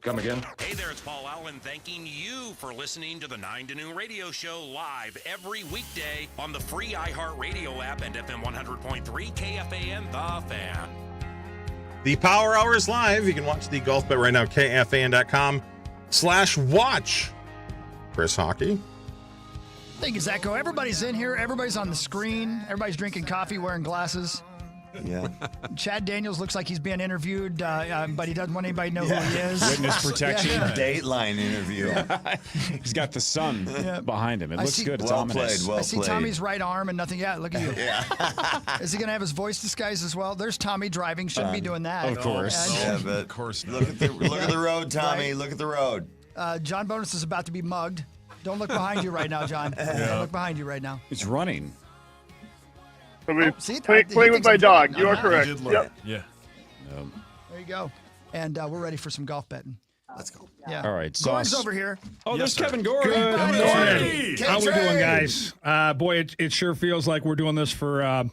Come again? Hey there, it's Paul Allen thanking you for listening to the 9 to Noon radio show live every weekday on the free iHeartRadio app and FM 100.3 KFAN The Fan. The Power Hour is live. You can watch the golf bet right now, KFAN.com/watch. Chris Hockey. Thank you, Zacho. Everybody's in here. Everybody's on the screen. Everybody's drinking coffee, wearing glasses. Yeah. Chad Daniels looks like he's being interviewed, but he doesn't want anybody to know who he is. Witness protection. Yeah. Dateline interview. He's got the sun behind him. It looks good. It's ominous. Well I see played. Tommy's right arm and nothing. Yeah, look at you. Yeah. Is he going to have his voice disguised as well? There's Tommy driving. Shouldn't be doing that. Of course. Yeah, but Of course not. look at the road, Tommy. Look at the road. John Bonus is about to be mugged. Don't look behind you right now, John. Don't look behind you right now. It's running. See, Playing with my dog. You are correct. Yep. Yeah. There you go. And we're ready for some golf betting. Let's go. Yeah. All right. Gord's Sauce. over here. Oh, there's sir. Kevin Gordon. Good morning. How we doing, guys? Boy, it sure feels like we're doing this for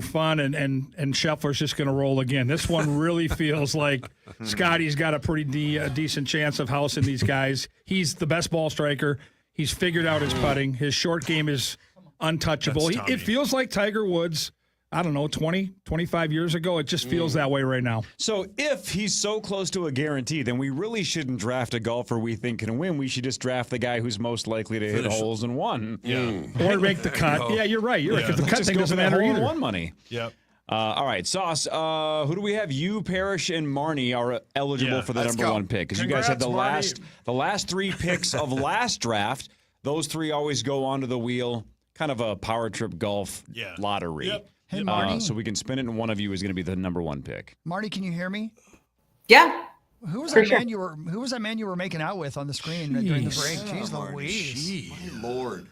fun, and Scheffler's just going to roll again. This one really feels like Scotty's got a pretty decent chance of housing these guys. He's the best ball striker. He's figured out his putting. His short game is untouchable. It feels like Tiger Woods, I don't know, 20, 25 years ago. It just feels that way right now. So if he's so close to a guarantee, then we really shouldn't draft a golfer we think can win. We should just draft the guy who's most likely to hit holes in one. Yeah. Or make the cut. Yeah, you're right. You're right. Because the cut Just thing go doesn't for that matter hole in either. one money. Yep. All right, Sauce. Who do we have? You, Parrish, and Marnie are eligible for the number one pick because you guys had Congrats, the last three picks of last draft. Those three always go onto the wheel, kind of a power trip golf lottery. Yep. Hey, Marty. So we can spin it, and one of you is going to be the number one pick. Marty, can you hear me? Yeah. Who was that man you were making out with on the screen during the break? Jeez Louise. My Lord.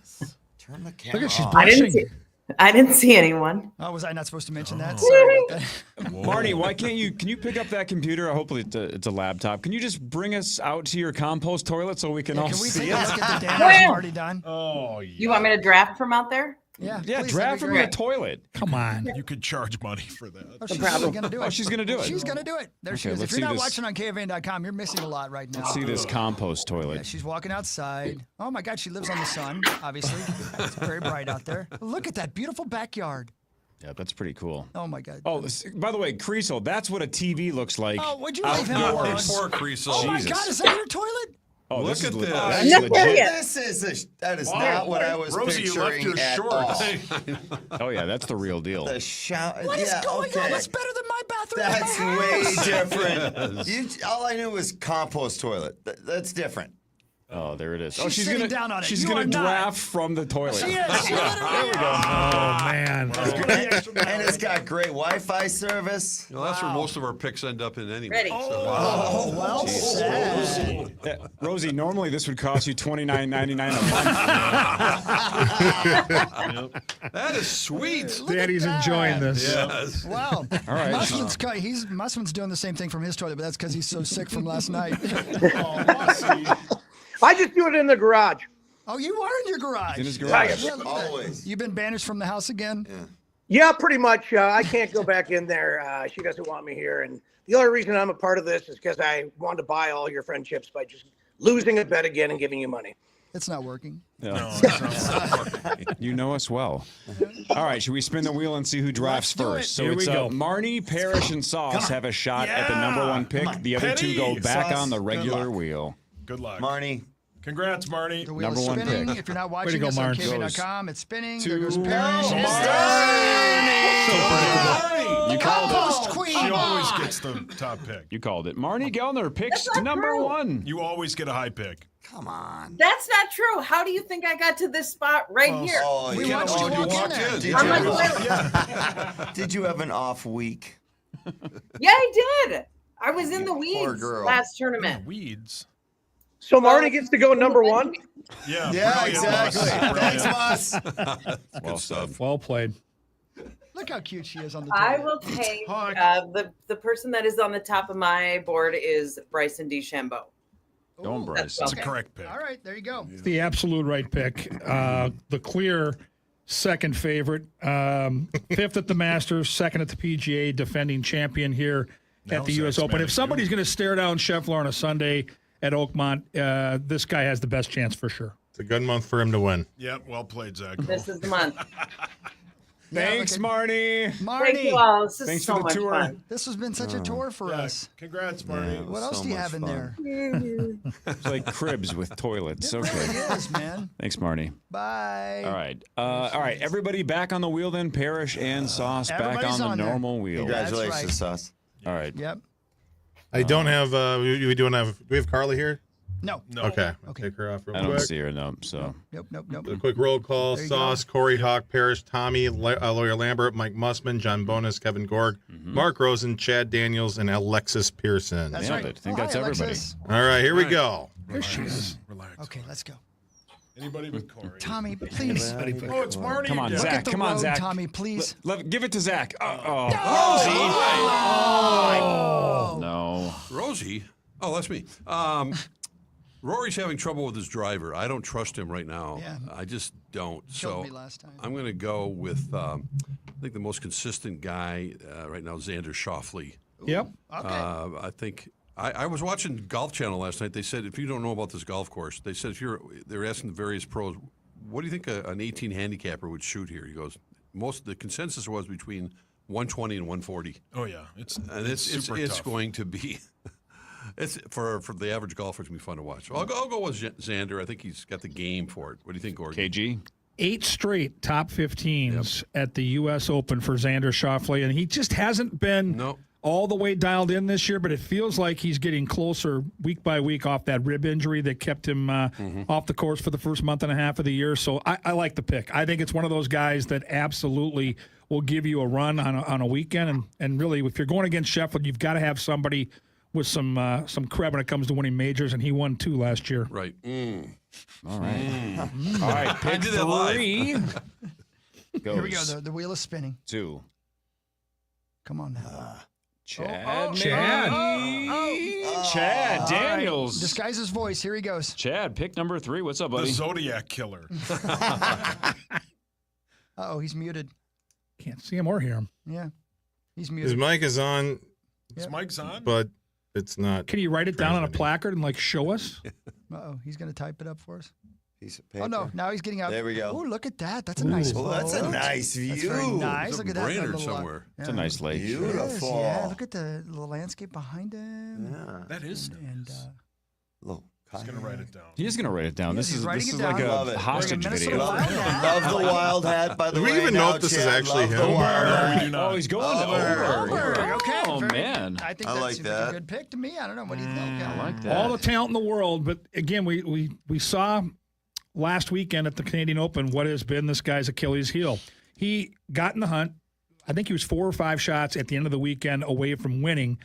Turn the camera Look at she's off. blushing. I didn't see anyone. Oh, was I not supposed to mention that? Sorry about that. Marty, why can't you? Can you pick up that computer? Hopefully it's a laptop. Can you just bring us out to your compost toilet so we can all Can we see take a it? look at the damage Marty done? Oh, yeah. You want me to draft from out there? Yeah, Yeah, please, draft that'd from be your great. toit. Come on. You could charge money for that. Oh, she's going to do it. Oh, she's going to do it. She's going to do it. There she Okay, is. let's If you're see not this. watching on KFAN.com, you're missing a lot right now. See this compost Yeah, toilet. she's walking outside. Oh, my God, she lives on the sun, obviously. It's very bright out there. Look at that beautiful backyard. Yeah, that's pretty cool. Oh, my God. Oh, by the way, Creasel, that's what a TV looks like. Oh, would you leave him alone? outdoors. Poor Creasel. Oh, my Jesus. God, is that your toilet? Oh, Look this at is this. that's Not legit. there yet. That is not what I was Rosie, you left picturing your at shorts. all. Oh yeah, that's the real deal. The shower. What is yeah, going okay. on? That's better than my bathroom. That's in my way house. different. All I knew was compost toilet. That's different. Oh, there it is. She's Oh, she's sitting gonna down on it. she's You gonna are not. draft from the toilet. She is. She literally is. Oh, man. And it's got great Wi-Fi service. Well, that's where most of our picks end up in anyway. Ready. Oh, well said. Yeah, Rosie, normally this would cost you $29.99 a month. That is sweet. Look at Daddy's that. enjoying this. Yes. Wow. All right. Musman's doing the same thing from his toilet, but that's because he's so sick from last night. I just do it in the garage. Oh, you are in your garage. In his garage. Yeah, look at that. Always. You've been banished from the house again? Yeah, pretty much. I can't go back in there. She doesn't want me here. And the only reason I'm a part of this is because I wanted to buy all your friendships by just losing a bet again and giving you money. It's not working. Yeah. You know us well. All right, should we spin the wheel and see who drafts Let's do first? it. So Here it's we go. Marnie, Parrish, and Sauce have a shot at the number one pick. The other two go Penny. back Sauce, on the good regular luck. wheel. Good luck. Marnie. Congrats, Marty. The wheel Number is one spinning. pick. If you're not to watching go, us on Mark. KFAN.com, it's spinning. To There goes Marnie. Parrish. You called Compost it. queen. She always gets the top pick. You called it. Marnie Gellner picks That's not number true. one. You always get a high pick. Come on. That's not true. How do you think I got to this spot right here? Oh, We you watched you know, walk in walked there. in. Did I'm you, like, did you have an off week? yeah, I did. I was in the Poor weeds girl. last tournament. Weeds. So Marnie gets to go number one? Yeah. Yeah, brilliant, Moss. exactly. Thanks, Brilliant. Moss. Well stuff. Well played. Look how cute she is on the I toilet. will take Hawk. the person that is on the top of my board is Bryson DeChambeau. Don't Bryce. That's That's a okay. correct pick. All right, there you go. It's the absolute right pick. The clear second favorite. Fifth at the Masters, second at the PGA, defending champion here at the U.S. Open. If somebody's going to stare down Scheffler on a Sunday at Oakmont, this guy has the best chance for sure. It's a good month for him to win. Yep, well played, Zach. This is the month. Thanks, Marty. Thank you all. This is Thanks so for the much tour. fun. This has been such a tour for us. Congrats, Marty. What else do you have in there? It's like cribs with toilets. It Okay. really is, man. Thanks, Marty. Bye. All right. Everybody back on the wheel then. Parrish and Sauce back Everybody's on the on there. normal wheel. Congratulations, right. Sauce. All right. Yep. I don't have. We don't have. Do we have Carly here? No. Okay. I'll take her off real I quick. don't see her, no. So Nope. A quick roll call. There you Sauce, Corey Hawk, Parrish, Tommy, Lawyer Lambert, Mike Mussman, John Bonus, Kevin Gorg, Mark Rosen, Chad Daniels, and Alexis Pearson. That's nailed right. it. I think Oh, that's hi, everybody. Alexis. All right, here we go. There she is. Relax. Okay, let's go. Anybody with Corey? Tommy, please. Oh, it's Marty Come on, again. Look Zach. at the Come on, road, Zach. Tommy, please. Give it to Zach. Oh. No. Rosie? Oh, that's me. Rory's having trouble with his driver. I don't trust him right now. Yeah. I just don't. Killed So me last time. I'm going to go with, I think the most consistent guy right now, Xander Schauffele. Yep. Okay. I think I was watching Golf Channel last night. They said if you don't know about this golf course, they said they're asking the various pros, what do you think an 18 handicapper would shoot here? He goes, the consensus was between 120 and 140. Oh yeah, it's It's tough. going to be. It's for the average golfer. It's gonna be fun to watch. I'll go with Xander. I think he's got the game for it. What do you think, Gordon? KG? 8 straight top 15s at the U.S. Open for Xander Schauffele, and he just hasn't been all the way dialed in this year, but it feels like he's getting closer week by week off that rib injury that kept him off the course for the first month and a half of the year. So I like the pick. I think it's one of those guys that absolutely will give you a run on a weekend, and really, if you're going against Sheffield, you've got to have somebody with some cred when it comes to winning majors, and he won 2 last year. Right. All right. All right, pick did that live. 3. Goes Here we go. The wheel is spinning. 2. Come on now. Chad. Chad Daniels. Disguise his voice. Here he goes. Chad, pick number 3. What's up, The buddy? Zodiac Killer. Uh-oh, he's muted. Can't see him or hear him. Yeah. He's His muted. mic is on, Is Mike's on? but it's not. Can you write it down on a placard and show us? Uh-oh, he's going to type it up for us. Piece of paper. Oh, no. Now he's getting out. There we go. Oh, look at that. That's a nice Oh, that's a photo. nice view. That's very nice. It's a Look at that. Brainerd little, somewhere. It's a nice lake. It is, Beautiful. yeah. Look at the little landscape behind him. Yeah. That is nice. And Look. He's gonna write it down. He is going to write it down. Yes, This he's is writing it like down. Love a it. hostage Like a video. Minnesota Wild hat. Love the wild hat, by the Do way. we even know now, if this is Chad. actually Love the him? wild No, hat. we do not. Oh, he's going Over. over. Okay. Oh, man. I think I that's like a that. good pick to me. I don't know. What do you think? I like that. All the talent in the world, but again, we saw last weekend at the Canadian Open what has been this guy's Achilles heel. He got in the hunt. I think he was 4 or 5 shots at the end of the weekend away from winning,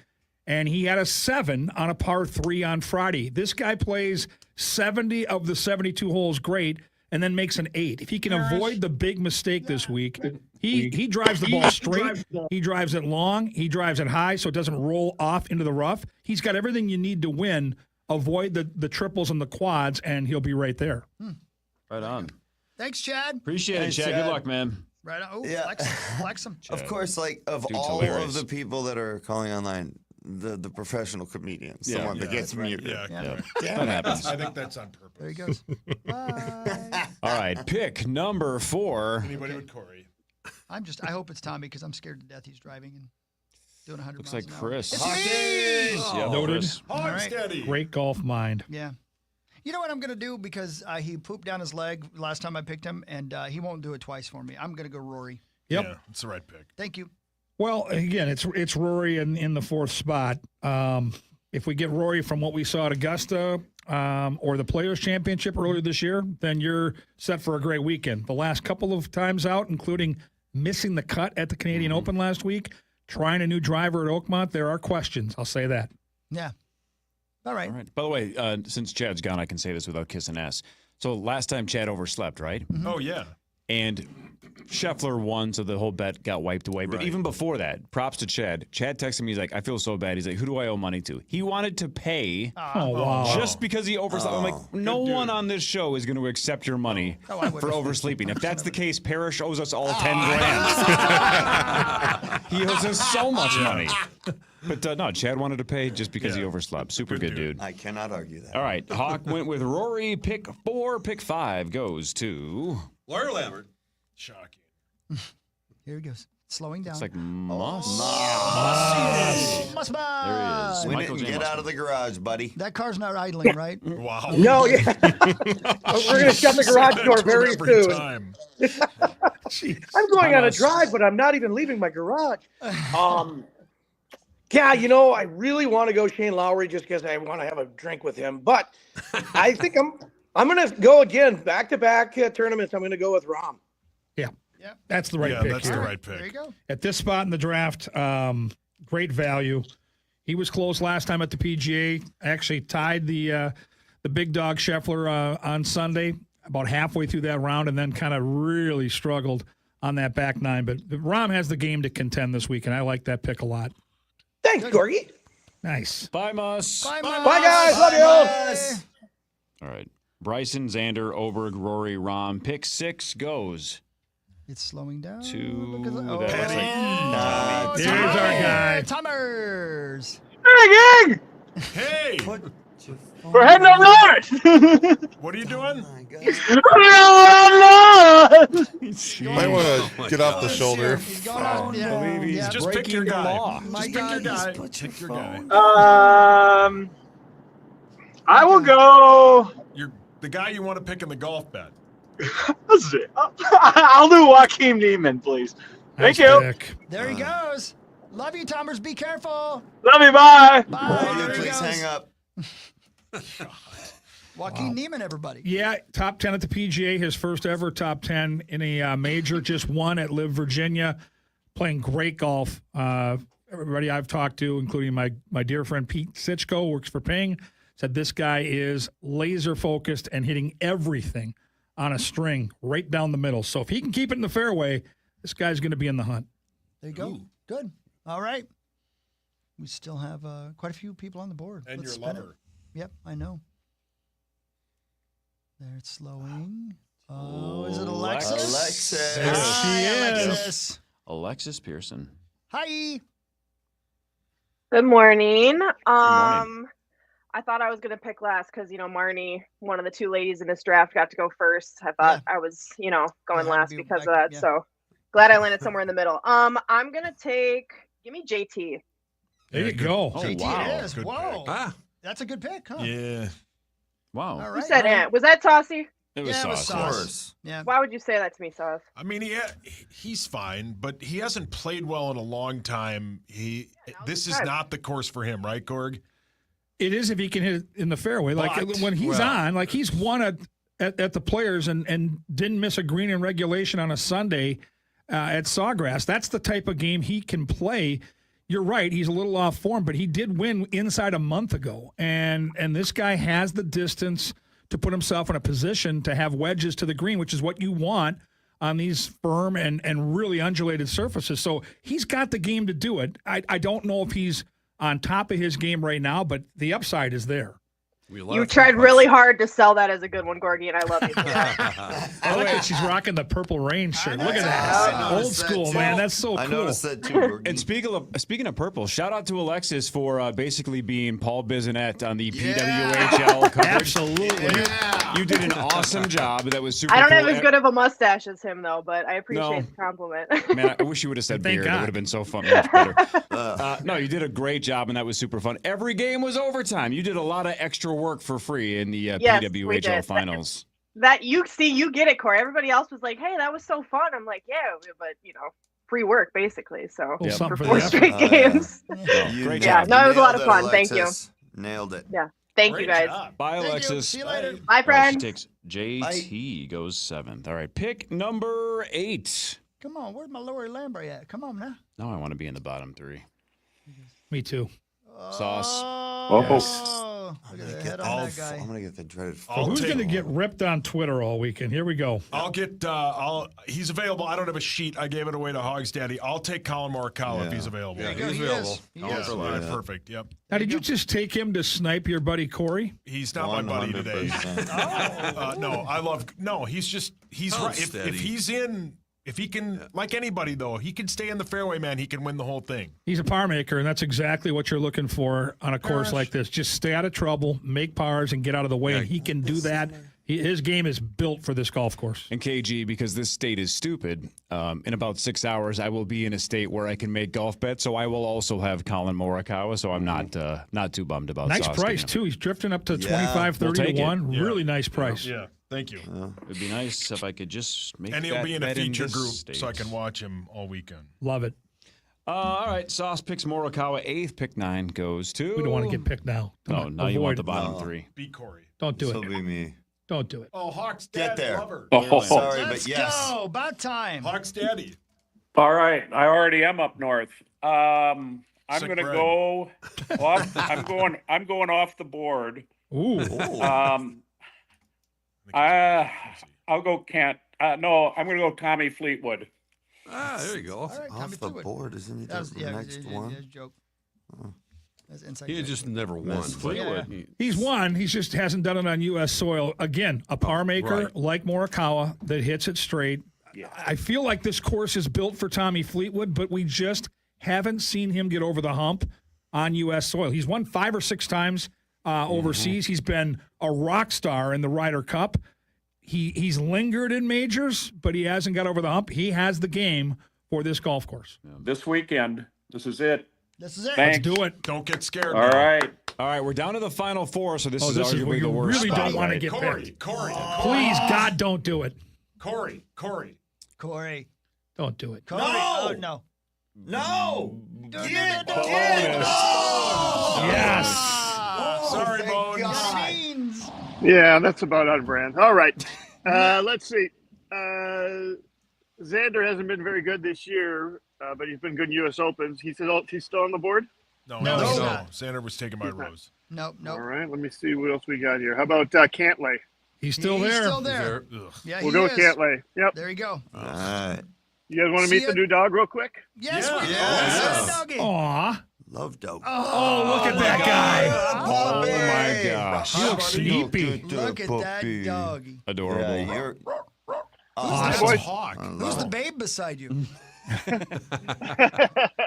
and he had a 7 on a par 3 on Friday. This guy plays 70 of the 72 holes great and then makes an 8. If he can avoid the big mistake this week, he drives the ball straight, he drives it long, he drives it high so it doesn't roll off into the rough. He's got everything you need to win. Avoid the triples and the quads, and he'll be right there. Right on. Thanks, Chad. Appreciate Thanks, it, Chad. Chad. Good luck, man. Right on. Oh, Yeah. flex him. Of course, of Dude's all hilarious. of the people that are calling online, the professional comedians, the one that gets muted. Yeah, That happens. I think that's on purpose. There he goes. Bye. All right, pick number 4. Anybody with Corey? I hope it's Tommy because I'm scared to death he's driving and doing 100 Looks miles like an hour. Chris. It's me! Yeah, Noted. Chris. Hog right. steady. Great golf mind. Yeah. You know what I'm going to do because he pooped down his leg last time I picked him, and he won't do it twice for me. I'm going to go Rory. Yep. Yeah, it's the right pick. Thank you. Well, again, it's Rory in the 4th spot. If we get Rory from what we saw at Augusta or the Players' Championship earlier this year, then you're set for a great weekend. The last couple of times out, including missing the cut at the Canadian Open last week, trying a new driver at Oakmont, there are questions. I'll say that. Yeah. All right. All right. By the way, since Chad's gone, I can say this without kissing ass. So last time Chad overslept, right? Oh yeah. And Scheffler won, so the whole bet got wiped away. But even before that, props to Chad. Chad texted me, he's like, I feel so bad. He's like, who do I owe money to? He wanted to pay just because he overslept. I'm like, no one on this show is going to accept your money for oversleeping. If that's the case, Parrish owes us all 10 grand. He owes us so much money. But no, Chad wanted to pay just because he overslept. Super good dude. I cannot argue that. All right, Hawk went with Rory. Pick 4. Pick 5 goes to Lawyer Lambert. Shocking. Here he goes. Slowing down. It's like Muss. Muss. There he is. We Michael didn't J. get Muss. out of the garage, buddy. That car's not idling, right? Wow. No, yeah. We're going to shut the garage door very soon. Time. I'm going on a drive, but I'm not even leaving my garage. Yeah, I really want to go Shane Lowry just because I want to have a drink with him. But I think I'm going to go again, back-to-back tournaments. I'm going to go with Rahm. Yeah. That's the right pick. That's here. the right pick. There you go. At this spot in the draft, great value. He was close last time at the PGA. Actually tied the big dog Scheffler on Sunday, about halfway through that round, and then kind of really struggled on that back nine. But Rahm has the game to contend this week, and I like that pick a lot. Thanks, Gorgie. Nice. Bye, Muss. Bye, Bye, guys. Love you. All right. Bryson, Xander, Oberg, Rory, Rahm. Pick 6 goes It's slowing down. to Look at the, that looks like There's our guy. Tomers. Hey, We're heading up north. what are you doing? You might want to get off the shoulder. He's going out. believe he's Just pick breaking your the guy. law. My Just pick your God, guy. Pick your guy. I will go. You're the guy you want to pick in the golf bet. Let's see. I'll do Joaquin Neiman, please. Thank Nice you. pick. There he goes. Love you, Tomers. Be careful. Love you. Bye. Bye. Will you There he please goes. hang up? Joaquin Neiman, everybody. Yeah, top 10 at the PGA, his first ever top 10 in a major, just won at Live Virginia, playing great golf. Everybody I've talked to, including my dear friend Pete Sitchko, works for Ping, said this guy is laser focused and hitting everything on a string right down the middle. So if he can keep it in the fairway, this guy's going to be in the hunt. There you go. Ooh. Good. All right. We still have quite a few people on the board. And Let's your spin it. lover. Yep, I know. There, it's slowing. Oh, is it Alexis? Alexis. There she Hi, is. Alexis. Alexis Pearson. Hi. Good morning. morning. I thought I was going to pick last because, Marnie, one of the 2 ladies in this draft, got to go first. I thought I was, going had to last be because back- of that. yeah. So glad I landed somewhere in the middle. I'm going to give me JT. There you go. Oh, JT wow. it is. Good Whoa. Ah, That's a good pick, huh? Yeah. Wow. All Who right. said all right. Ant? Was that Saucy? It was Yeah, it was saucy. Of sauce. course. Yeah. Why would you say that to me, Sauce? I mean, he's fine, but he hasn't played well in a long time. This is not the course for him, right, Gorg? It is if he can hit it in the fairway. Like But- when he's well- on, like he's won at the Players and didn't miss a green in regulation on a Sunday at Sawgrass. That's the type of game he can play. You're right. He's a little off form, but he did win inside a month ago. And this guy has the distance to put himself in a position to have wedges to the green, which is what you want on these firm and really undulated surfaces. So he's got the game to do it. I don't know if he's on top of his game right now, but the upside is there. You tried really hard to sell that as a good one, Gorgie, and I love you for that. I like that she's rocking the Purple Rain shirt. Look at I that. noticed Old that school, too. man. That's so I cool. noticed that too. Gorgie. And speaking of purple, shout out to Alexis for basically being Paul Bissonnette on the PWHL coverage. Absolutely. You did an awesome job. That was super I don't cool. have as good of a mustache as him, though, but I appreciate No. the compliment. Man, I wish you would have said Thank beard. God. It would have been so fun. Much better. No, you did a great job, and that was super fun. Every game was overtime. You did a lot of extra work for free in the Yes, we PWHL did. finals. That you get it, Corey. Everybody else was like, "Hey, that was so fun." I'm like, "Yeah, but free work basically." So Well, something for for 4 the straight effort. games. You Great Yeah, job. no, it was a lot of nailed fun. Thank you. Alexis. Nailed it. Yeah, thank Great you guys. job. Bye, Thank you. Alexis. See you later. Bye, All right, friends. she takes JT goes 7th. All right, pick number 8. Come on. Where's my Lori Lambert at? Come on now. Now I want to be in the bottom 3. Me too. Sauce. Oh, Oh, look at the head on that guy. I'm gonna get the dreaded. So who's going to get ripped on Twitter all weekend? Here we go. I'll get. He's available. I don't have a sheet. I gave it away to Hogs Daddy. I'll take Colin Morikawa if he's available. Yeah, he's available. He is. All right, perfect. Yep. Now, did you just take him to snipe your buddy Corey? He's not my buddy today. 100%. No, I love. No, he's right. If he's in. If he can, like anybody, though, he can stay in the fairway, man. He can win the whole thing. He's a par maker, and that's exactly what you're looking for on a course like this. Just stay out of trouble, make pars, and get out of the way, and he can do that. His game is built for this golf course. And KG, because this state is stupid, in about 6 hours, I will be in a state where I can make golf bets, so I will also have Colin Morikawa, so I'm not too bummed about Nice Sauce price, getting him. too. He's drifting up to 25, 30 We'll to 1. Yeah. Really nice price. Yeah, thank you. It'd be nice if I could just make And that he'll be in a bet feature this group, state. so I can watch him all weekend. Love it. All right, Sauce picks Morikawa 8th. Pick 9 goes to... We don't want to get picked now. Come No, on, now you want avoid the it. bottom 3. Beat Corey. Don't do This'll it. be me. Don't do it. Oh, Hawks Get Daddy, there. lover. Sorry, Let's but yes. go. About time. Hawks Daddy. All right, I already am up north. I'm Sick going to bread. go off. I'm going off the board. Ooh. I'll go Kent. No, I'm going to go Tommy Fleetwood. There you go. All right, Tommy Off the Fleetwood. board, isn't he That was, the next one? Yeah, joke. That's inside. He had joke. just never won. Fleetwood. He's won. He just hasn't done it on U.S. soil. Again, a par maker right. like Morikawa that hits it straight. Yeah. I feel like this course is built for Tommy Fleetwood, but we just haven't seen him get over the hump on U.S. soil. He's won 5 or 6 times overseas. He's been a rock star in the Ryder Cup. He's lingered in majors, but he hasn't got over the hump. He has the game for this golf course. This weekend. This is it. This is it. Thanks. Let's do it. Don't get scared. All right. All right, we're down to the final 4, so this is this is arguably where you the worst. really don't spot, want to right? get Corey, picked. Corey, Please, God, don't do it. Corey. Corey. Don't do it. Corey. Oh, no. No! Yes. Sorry, Thank Bones. God. Yeah, that's about on brand. All right. Let's see. Xander hasn't been very good this year, but he's been good in U.S. Opens. He's still on the board? No, No, he's no. not. Sander was taking my rose. Nope. All right. Let me see what else we got here. How about Cantlay? He's still He's there. still there. Ugh. Yeah, We'll he go is. with Cantlay. Yep. There you go. All right. You guys want to See meet the it? new dog real quick? Yes, we Yeah. do. Doggy. Aw. Love dope. Oh, look at that guy. Oh, my gosh. He looks sleepy. Look at that doggy. Adorable. Yeah, you're That's boy. a hawk. Who's the babe beside you?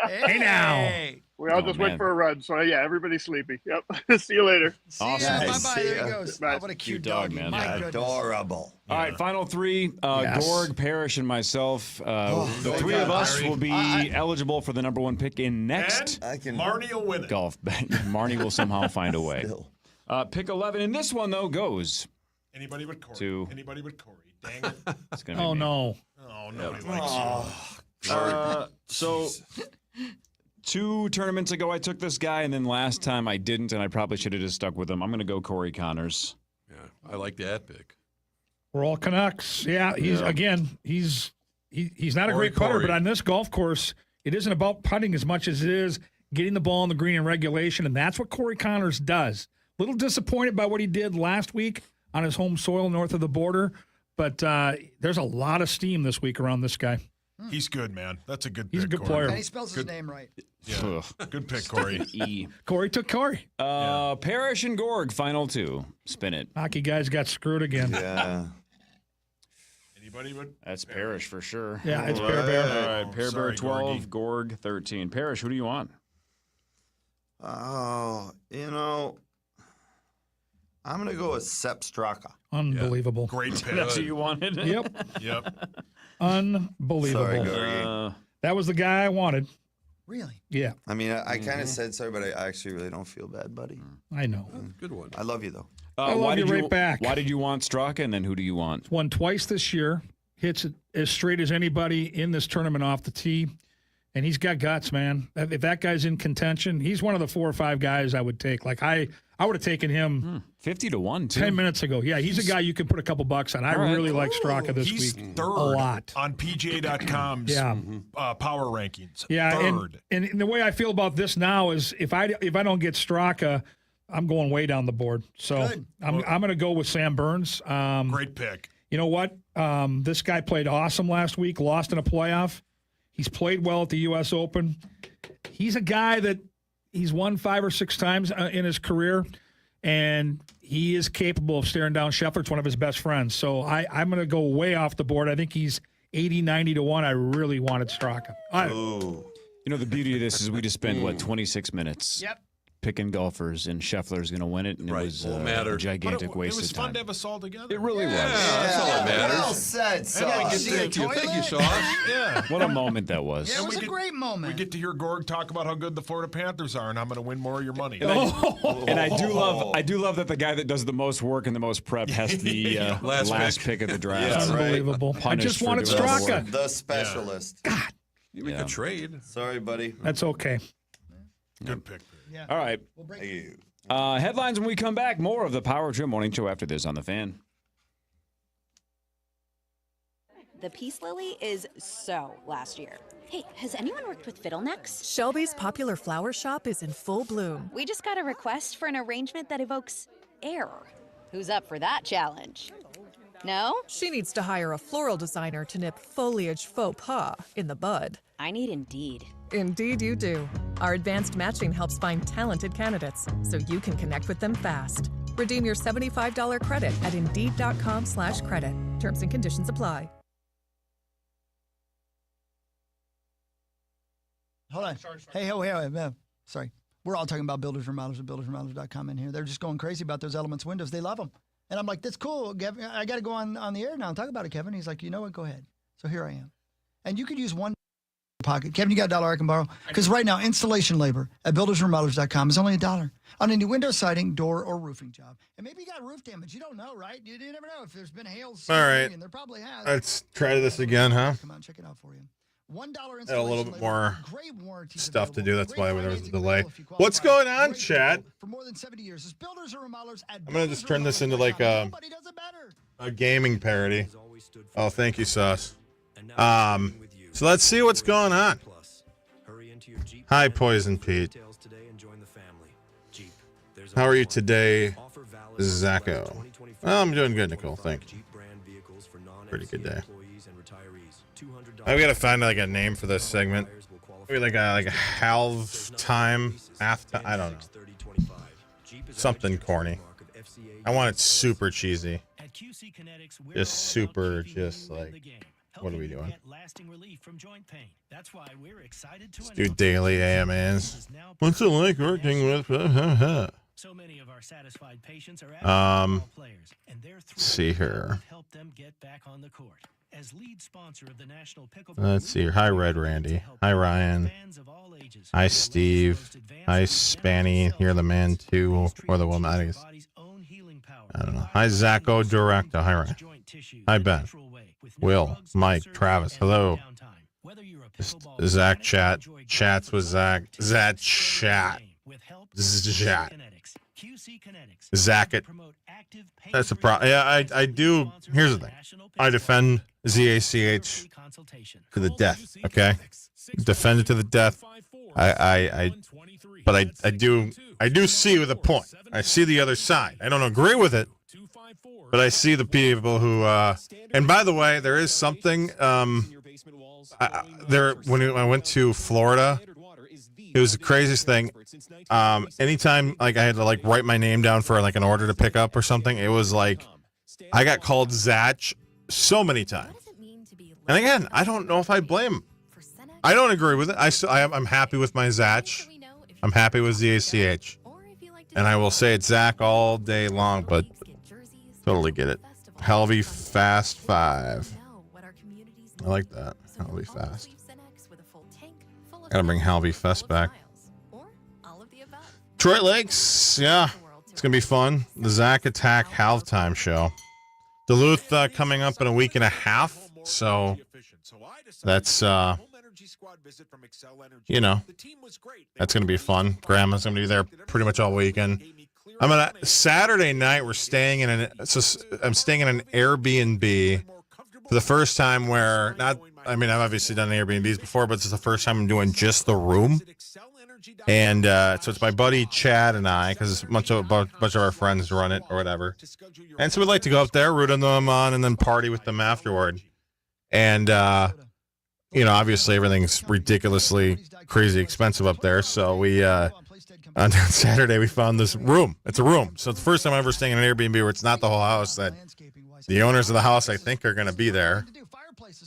Hey, now. Hey. We all Oh, just man. went for a run. So, yeah, everybody's sleepy. Yep. See you later. See Awesome. ya. Nice. Bye-bye. See There ya. he goes. Bye. Oh, what a Cute cute dog, doggy. man. My goodness. adorable. All right, final 3. Yes. Gorg, Parrish, and myself. The 3 God, of us Larry. will be eligible for the number 1 pick in next I can Marnie will win it. golf bet. Marnie will somehow find a way. still. Pick 11, and this one, though, goes Anybody but Corey. Two. Anybody but Corey. Dang it. It's gonna be Oh, me. no. Oh, nobody likes you. So 2 tournaments ago, I took this guy, and then last time I didn't, and I probably should have just stuck with him. I'm going to go Corey Connors. Yeah, I like that pick. We're all Canucks. Yeah, he's not a great putter, Corey. but on this golf course, it isn't about putting as much as it is getting the ball in the green in regulation, and that's what Corey Connors does. Little disappointed by what he did last week on his home soil north of the border, but there's a lot of steam this week around this guy. He's good, man. That's a good He's a pick, good Corey. player. And he spells his name right. Yeah. Good pick, Corey. E. Corey took Corey. Parrish and Gorg, final 2. Spin it. Hockey guys got screwed again. Yeah. Anybody but That's Parrish for sure. Yeah, it's All Bear Bear. All right, Pear Bear Sorry, 12, Gorgie. Gorg 13. Parrish, who do you want? Oh, I'm going to go with Sepp Straka. Unbelievable. great pick. That's who you wanted? Yep. Yep. Unbelievable. Sorry, Gorgie. That was the guy I wanted. Really? Yeah, I mean, I kind of said sorry, but I actually really don't feel bad, buddy. I know. Good one. I love you, though. I love why you did right back. Why did you want Straka, and then who do you want? Won twice this year. Hits it as straight as anybody in this tournament off the tee. And he's got guts, man. If that guy's in contention, he's one of the 4 or 5 guys I would take. Like I would have taken him 50 to 1, too. 10 minutes ago. Yeah, he's a guy you can put a couple bucks on. I All right. really like Straka this He's week. third A lot. on PGA.com's Yeah. power rankings. Yeah, Third. and the way I feel about this now is if I don't get Straka, I'm going way down the board. So I'm going to go with Sam Burns. Great pick. You know what? This guy played awesome last week, lost in a playoff. He's played well at the U.S. Open. He's a guy that he's won 5 or 6 times in his career, and he is capable of staring down Scheffler. It's one of his best friends. So I'm going to go way off the board. I think he's 80, 90 to 1. I really wanted Straka. You know, the beauty of this is we just spend, 26 minutes picking golfers, and Scheffler's going to win it, and it was a gigantic waste of time. It was fun to have us all together. It really was. That's all that matters. Well said, Sauce. Thank you, Sauce. Yeah. What a moment that was. Yeah, it was a great moment. We get to hear Gorg talk about how good the Florida Panthers are, and I'm going to win more of your money. And I do love that the guy that does the most work and the most prep has the last pick of the draft. Unbelievable. I just wanted Straka. The specialist. God. You make a trade. Sorry, buddy. That's okay. Good pick. Yeah. All right. Headlines when we come back. More of the Power Trio Morning Show after this on The Fan. The Peace Lily is so last year. Hey, has anyone worked with fiddlenecks? Shelby's popular flower shop is in full bloom. We just got a request for an arrangement that evokes air. Who's up for that challenge? No? She needs to hire a floral designer to nip foliage faux pas in the bud. I need Indeed. Indeed you do. Our advanced matching helps find talented candidates so you can connect with them fast. Redeem your $75 credit at Indeed.com/credit. Terms and conditions apply. Hold on. Hey, sorry. We're all talking about builders remodelers and buildersremodelers.com in here. They're just going crazy about those Elements windows. They love them. And I'm like, that's cool. Kevin, I got to go on the air now and talk about it, Kevin. He's like, you know what? Go ahead. So here I am. And you could use one pocket. Kevin, you got $1 I can borrow? Because right now, installation labor at buildersremodelers.com is only $1 on any window siding, door, or roofing job. And maybe you got roof damage. You don't know, right? You never know if there's been hail. All right. There probably has. Let's try this again, huh? Come on, check it out for you. $1 installation Got a little bit more stuff to do. That's Great why there was a financing delay. available if you qualify. What's going on, Great chat? For more than 70 years. It's builders or remodelers at I'm going to just turn this into like a gaming parody. Oh, thank you, Sauce. So let's see what's going on. Hi, Poison Pete. How are you today, Zacho? Well, I'm doing good, Nicole. Thank you. Pretty good day. I've got to find like a name for this segment. Maybe like a half time. I don't know. Something corny. I want it super cheesy. Just super, just like, what are we doing? Let's do daily AMAs. What's it like working with? So many of our satisfied patients are players, and they're see here. help them get back on the court. As lead sponsor of the National Pickleball Let's see here. Hi, Red Randy. Hi, Ryan. Hi, Steve. Hi, Spanny. You're the man too, or the woman. I don't know. Hi, Zacho Directo. Hi, Ryan. Hi, Ben. Will, Mike, Travis. Hello. Zach chat. Chats with Zach. Zach chat. Zach. Zach it. That's a problem. Yeah, I do. Here's the thing. I defend ZACH to the death. Okay, defend it to the death. But I do see the point. I see the other side. I don't agree with it, but I see the people who. And by the way, there is something. There when I went to Florida, it was the craziest thing. Anytime like I had to like write my name down for like an order to pick up or something, it was like I got called Zach so many times. And again, I don't know if I blame him. I don't agree with it. I'm happy with my Zach. I'm happy with ZACH. And I will say it's Zach all day long, but totally get it. Helvy Fast 5. I like that. Helvy Fast. Gotta bring Halvey Fest back. Detroit Lakes, yeah. It's gonna be fun. The Zach Attack Halftime show. Duluth coming up in a week and a half. So that's that's gonna be fun. Grandma's gonna be there pretty much all weekend. Saturday night I'm staying in an Airbnb for the first time where I've obviously done Airbnbs before, but it's the first time I'm doing just the room. And so it's my buddy Chad and I, because a bunch of our friends run it or whatever. And so we'd like to go up there, root them on, and then party with them afterward. And, obviously everything's ridiculously crazy expensive up there. So we, on Saturday, we found this room. It's a room. So it's the first time I'm ever staying in an Airbnb where it's not the whole house, that the owners of the house, I think, are going to be there.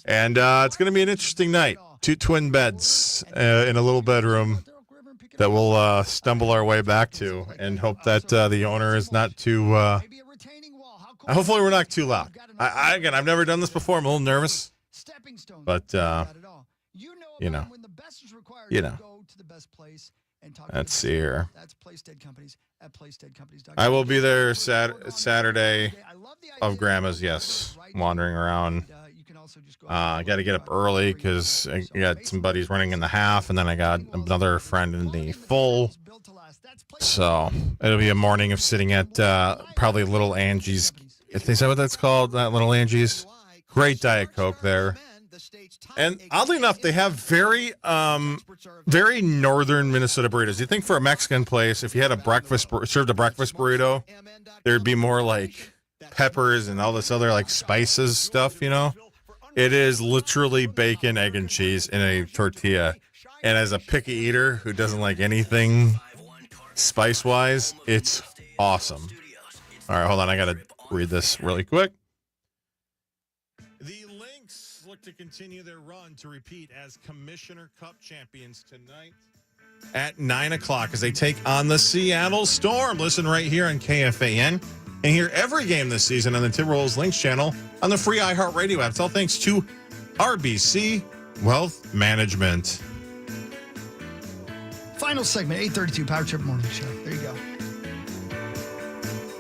And it's going to be an interesting night. 2 twin beds in a little bedroom that we'll stumble our way back to, and hope that the owner is not too. Hopefully, we're not too loud. Again, I've never done this before. I'm a little nervous, but Let's see here. I will be there Saturday of Grandma's. Yes, wandering around. I got to get up early because I got some buddies running in the half, and then I got another friend in the full. So it'll be a morning of sitting at probably Little Angie's. Is that what that's called? That Little Angie's. Great Diet Coke there. And oddly enough, they have very northern Minnesota burritos. You think for a Mexican place, if you had served a breakfast burrito, there'd be more like peppers and all this other like spices stuff, It is literally bacon, egg, and cheese in a tortilla. And as a picky eater who doesn't like anything spice-wise, it's awesome. All right, hold on. I got to read this really quick. The Lynx look to continue their run to repeat as Commissioner Cup champions tonight at 9 o'clock as they take on the Seattle Storm. Listen right here on KFAN. And hear every game this season on the Timberwolves Links channel on the free iHeartRadio app. It's all thanks to RBC Wealth Management. Final segment, 8:32 Power Trip Morning Show. There you go.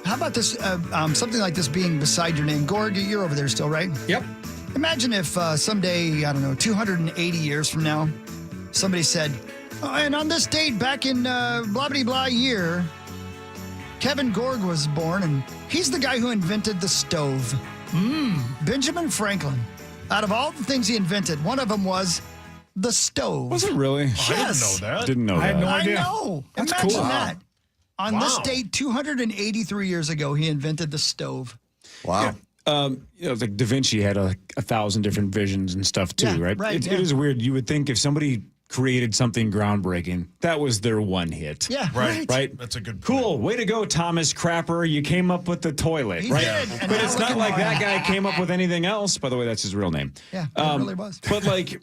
How about this? Something like this being beside your name. Gorg, you're over there still, right? Yep. Imagine if someday, 280 years from now, somebody said, and on this date back in blah, blah, blah year, Kevin Gorg was born, and he's the guy who invented the stove. Benjamin Franklin. Out of all the things he invented, one of them was the stove. Was it really? Yes. Didn't know that. I had no idea. I know. That's Imagine cool. that. On this date, 283 years ago, he invented the stove. Wow. Like Da Vinci had 1,000 different visions and stuff too, right? It is weird. You would think if somebody created something groundbreaking, that was their one hit. Yeah, right. That's a good point. Cool. Way to go, Thomas Crapper. You came up with the toilet, He right? did, and But now it's look not at like him. that guy came up with anything else. By the way, that's his real name. Yeah, it really was. But like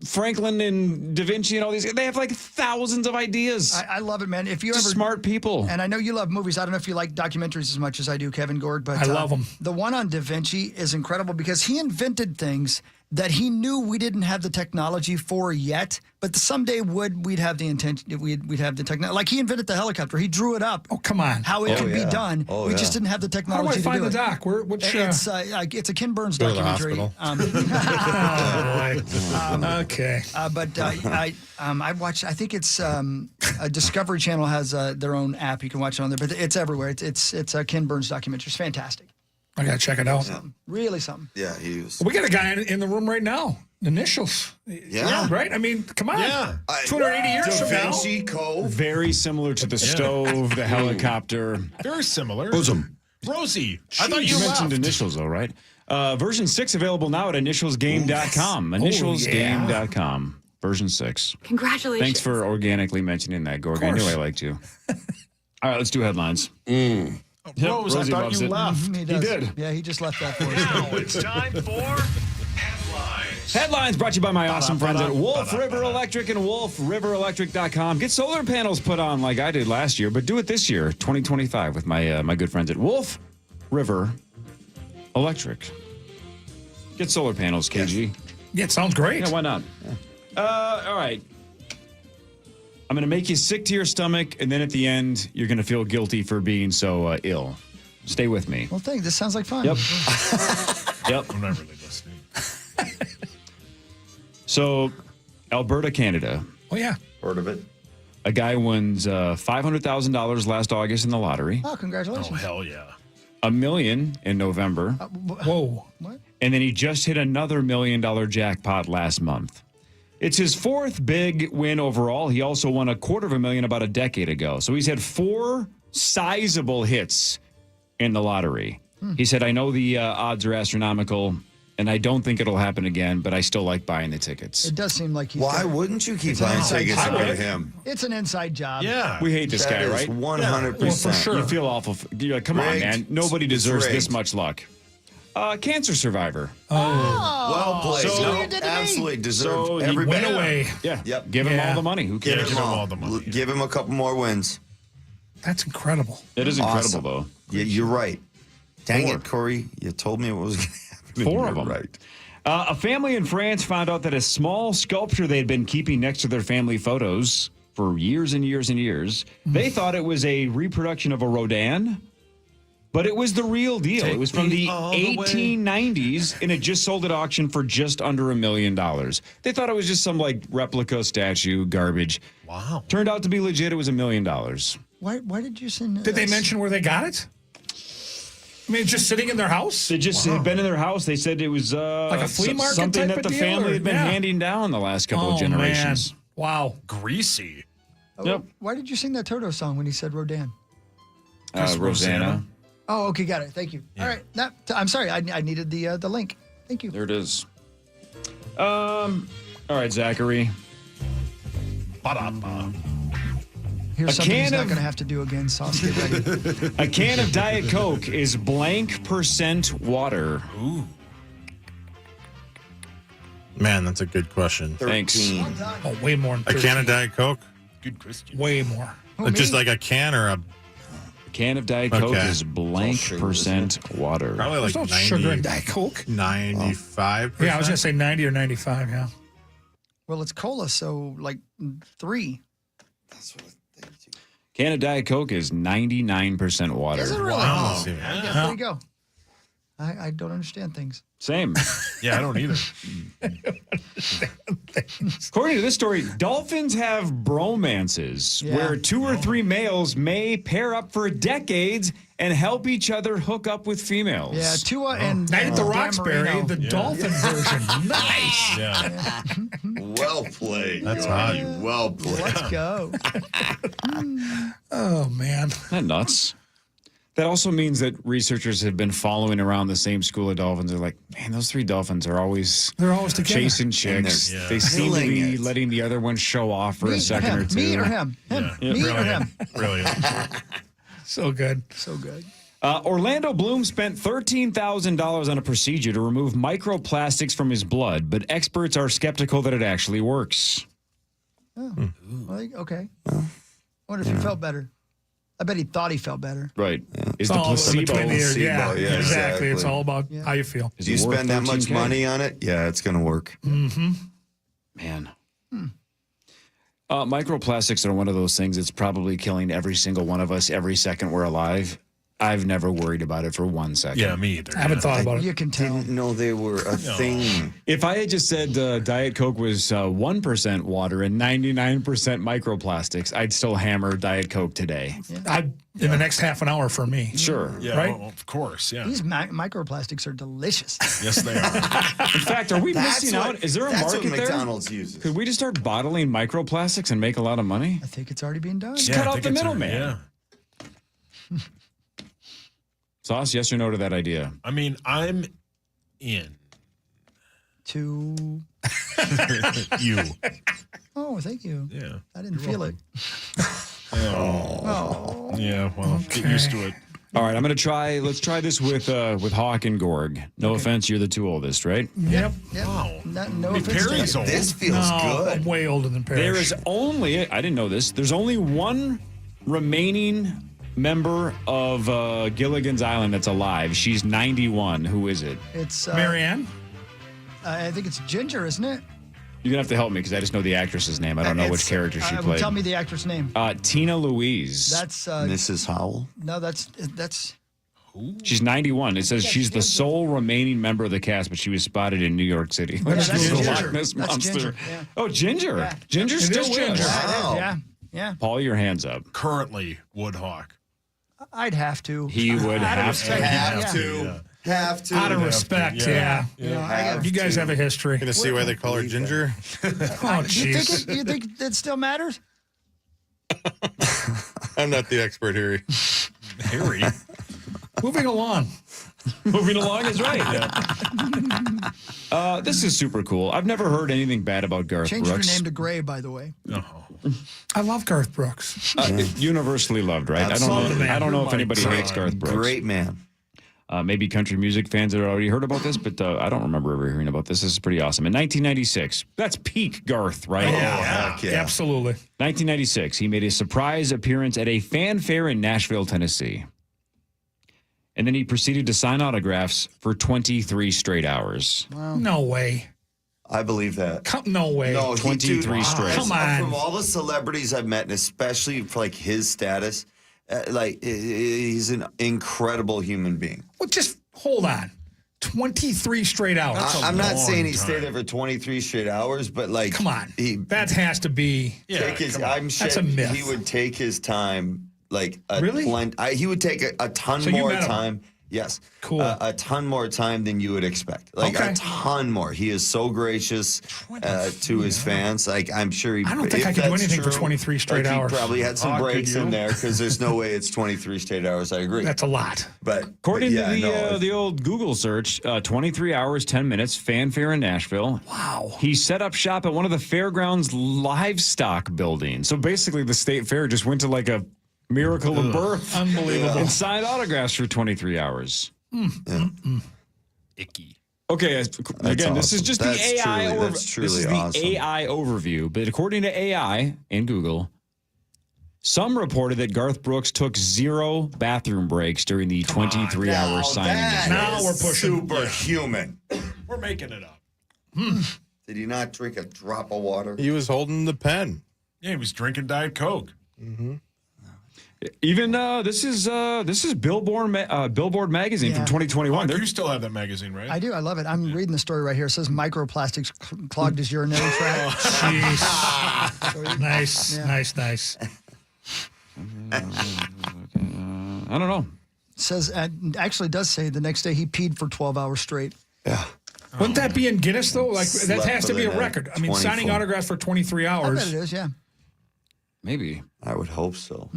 Franklin and Da Vinci and all these, they have like thousands of ideas. I love it, man. If you Just ever smart people. And I know you love movies. I don't know if you like documentaries as much as I do, Kevin Gorg, but I love them. The one on Da Vinci is incredible because he invented things that he knew we didn't have the technology for yet, but someday we'd have the intention, we'd have the technology. Like he invented the helicopter. He drew it up. Oh, come on. How it could be done. We just didn't have the How do technology I find to do the it. doc? Which, It's a Ken Burns Go to the documentary. hospital. Okay. But I watched. I think it's Discovery Channel has their own app. You can watch it on there, but it's everywhere. It's a Ken Burns documentary. It's fantastic. I got to check it out. Really something. Yeah, he was. We got a guy in the room right now. Initials. Yeah. Right? I mean, come on. Yeah. 280 years from now. Vinci Cove. Very similar to the stove, the helicopter. Very similar. Bosom. Rosie, I thought You you mentioned left. initials, though, right? Version 6 available now at initialsgame.com. Initialsgame.com. Version 6. Congratulations. Thanks for organically mentioning that, Gorg. I knew I liked you. All right, let's do headlines. Rose, I Rosie thought loves you it. left. He does. did. Yeah, he just left that for us. Now it's time for headlines. Headlines brought to you by my awesome friends at Wolf River Electric and WolfRiverElectric.com. Get solar panels put on like I did last year, but do it this year, 2025, with my good friends at Wolf River Electric. Get solar panels, KG. Yeah, it sounds great. Yeah, why not? All right. I'm going to make you sick to your stomach, and then at the end, you're going to feel guilty for being so ill. Stay with me. Well, thanks. This sounds like fun. Yep. Yep. I'm not really listening. So, Alberta, Canada. Oh, yeah. Heard of it? A guy wins $500,000 last August in the lottery, Oh, congratulations. Oh, hell yeah. $1 million in November, Whoa. What? and then he just hit another $1 million jackpot last month. It's his fourth big win overall. He also won $250,000 about a decade ago. So he's had 4 sizable hits in the lottery. He said, I know the odds are astronomical, and I don't think it'll happen again, but I still like buying the tickets. It does seem like he's. Why wouldn't you keep buying tickets to go to him? It's an inside job. Yeah. We hate this guy, right? 100%. Well, for sure. You feel awful. You're like, come on, Rigged. man. Nobody deserves Rigged. this much luck. Cancer survivor. Well played. So- No, you did to me. absolutely deserved So he every Went bit. away. Yeah. Yep. Give him Yeah. all the money. Who Give cares? him him all all the money, yeah. Give him a couple more wins. That's incredible. It is incredible, Awesome. though. Yeah, you're right. Dang 4. it, Corey. You told me what was going to happen. 4 You're of them. Right. A family in France found out that a small sculpture they'd been keeping next to their family photos for years and years and years, they thought it was a reproduction of a Rodin, but it was the real deal. Take It was from me the all the way. 1890s, and it just sold at auction for just under $1 million. They thought it was just some like replica statue garbage. Wow. Turned out to be legit. It was $1 million. Why did you send? Did they mention where they got it? I mean, just sitting in their house? They just had been in their house. They said it was Like a flea market something type that of the deal, family or- had been yeah. handing down the last couple Oh, of generations. man. Wow. Greasy. Yep. Why did you sing that Toto song when he said Rodin? Rosanna. Oh, okay, got it. Thank you. All right, I'm sorry. I needed the link. Thank you. There it is. All right, Zachary. Ba-da-ba. Here's A something he's can not of- going to have to do again. Sauce, get ready. A can of Diet Coke is blank % water. Ooh. Man, that's a good question. Thanks. 13. Oh, way more than A can of 13. Diet Coke? Good question. Way more. Just like a can or a A can of Diet Coke Okay. is blank % water. probably like There's no 90, sugar in Diet Coke. 95%? Yeah, I was going to say 90 or 95, yeah. Well, it's cola, so like 3. Can of Diet Coke is 99% water. Is it really? Wow. Yeah, there you go. I don't understand things. Same. Yeah, I don't either. According to this story, dolphins have bromances Yeah. where 2 or 3 males may pair up for decades and help each other hook up with females. Yeah, Tua and Night at the Dan Roxbury, Marino. the dolphin version. Nice. Yeah. Well played. That's Gordy. hot. Well played. Let's go. Oh, man. Isn't that nuts? That also means that researchers have been following around the same school of dolphins. They're like, man, those 3 dolphins are always They're always together. chasing chicks. Yeah. They seem to Killing be it. letting the other one show off for Me a second him, or 2. Me or him? Him. Yeah. Me or him? Brilliant. So good. So good. Orlando Bloom spent $13,000 on a procedure to remove microplastics from his blood, but experts are skeptical that it actually works. Oh, well, okay. I wonder if he felt better. I bet he thought he felt better. Right. Is It's the all placebo. between the ears. Yeah, placebo, yeah, exactly. It's exactly. all about how you feel. Is Do you it worth spend that much 13K? money on it? Yeah, it's going to work. Mm-hmm. Man. Microplastics are one of those things that's probably killing every single one of us every second we're alive. I've never worried about it for 1 second. Yeah, me either. I haven't thought about it. You can tell. Didn't know they were a thing. If I had just said Diet Coke was 1% water and 99% microplastics, I'd still hammer Diet Coke today. In the next half an hour for me. Sure. Yeah, Right? well, of course. Yeah. These microplastics are delicious. Yes, they are. In fact, are we missing what- out? Is there a that's market what there? McDonald's uses. Could we just start bottling microplastics and make a lot of money? I think it's already being done. Just Yeah, cut I out think the it's middleman. Yeah. Sauce, yes or no to that idea? I mean, I'm in. To You. oh, thank you. Yeah. I didn't feel it. Oh. Yeah, well, get used to it. All right, I'm gonna try. Let's try this with Hawk and Gorg. No offense, you're the 2 oldest, right? Yep. Yep. Wow. No I mean, offense to Perry's you. old. This feels No, good. I'm way older than Parrish. There is only, I didn't know this, there's only one remaining member of Gilligan's Island that's alive. She's 91. Who is it? It's Marianne? I think it's Ginger, isn't it? You're going to have to help me because I just know the actress's name. I don't know which character she played. Tell me the actress name. Tina Louise. That's Mrs. Howell. no, that's She's 91. It says she's the sole remaining member of the cast, but she was spotted in New York City. Yeah, that's She's a Ginger. Loch Ness That's monster. Ginger, yeah. Oh, Ginger. Yeah. Ginger's It still is with Ginger. us. Wow. yeah. Paul, your hands up. Currently, Woodhawk. I'd have to. He would Out of have respect, to. Have yeah. to. Yeah. Have to. Out of respect, yeah. You guys have a history. Gonna see why they call her Ginger? Oh, jeez. You think it still matters? I'm not the expert here. Harry. Moving along. Moving along is right. This is super cool. I've never heard anything bad about Garth Change your Brooks. name to Gray, by the way. I love Garth Brooks. Universally loved, right? Absolutely. I don't know if anybody hates Garth Brooks. Great man. Maybe country music fans have already heard about this, but I don't remember ever hearing about this. This is pretty awesome. In 1996, that's peak Garth, right? Heck yeah. Absolutely. 1996, he made a surprise appearance at a fanfare in Nashville, Tennessee. And then he proceeded to sign autographs for 23 straight hours. Wow. No way. I believe that. No way. No, 23 straight. Come on. From all the celebrities I've met, and especially for like his status, he's an incredible human being. Well, just hold on. 23 straight hours. I'm not saying he stayed there for 23 straight hours, but like, Come on. that has to be. I'm sure That's a myth. he would take his time. Like Really? He would take a ton So you more met him? time. Yes. Cool. A ton more time than you would expect. Like Okay. a ton more. He is so gracious to his fans. Like I'm sure he. I don't think if I could do that's anything for true, 23 straight like, hours. He probably had some Could breaks you? in there because there's no way it's 23 straight hours. I agree. That's a lot. But According yeah, to the old Google search, 23 hours, 10 minutes, fanfare in Nashville. Wow. He set up shop at one of the fairgrounds livestock buildings. So basically the state fair just went to like a miracle of birth. Unbelievable. And signed autographs for 23 hours. Icky. Okay, again, this is awesome. just That's the AI truly- overview. that's truly This is the awesome. AI overview. But according to AI and Google, some reported that Garth Brooks took 0 bathroom breaks during the 23-hour signing. That Now is we're pushing. superhuman. We're making it up. Did he not drink a drop of water? He was holding the pen. Yeah, he was drinking Diet Coke. Even this is Billboard magazine from 2021. You still have that magazine, right? I do. I love it. I'm reading the story right here. It says microplastics clogged his urinary tract. Jeez. Nice. Yeah. Nice. I don't know. It says, actually does say the next day he peed for 12 hours straight. Yeah. Wouldn't that be in Guinness, though? Like, that Slept has to for be the a night. record. I mean, signing 24. autographs for 23 I hours. bet it is, yeah. Maybe. I would hope so.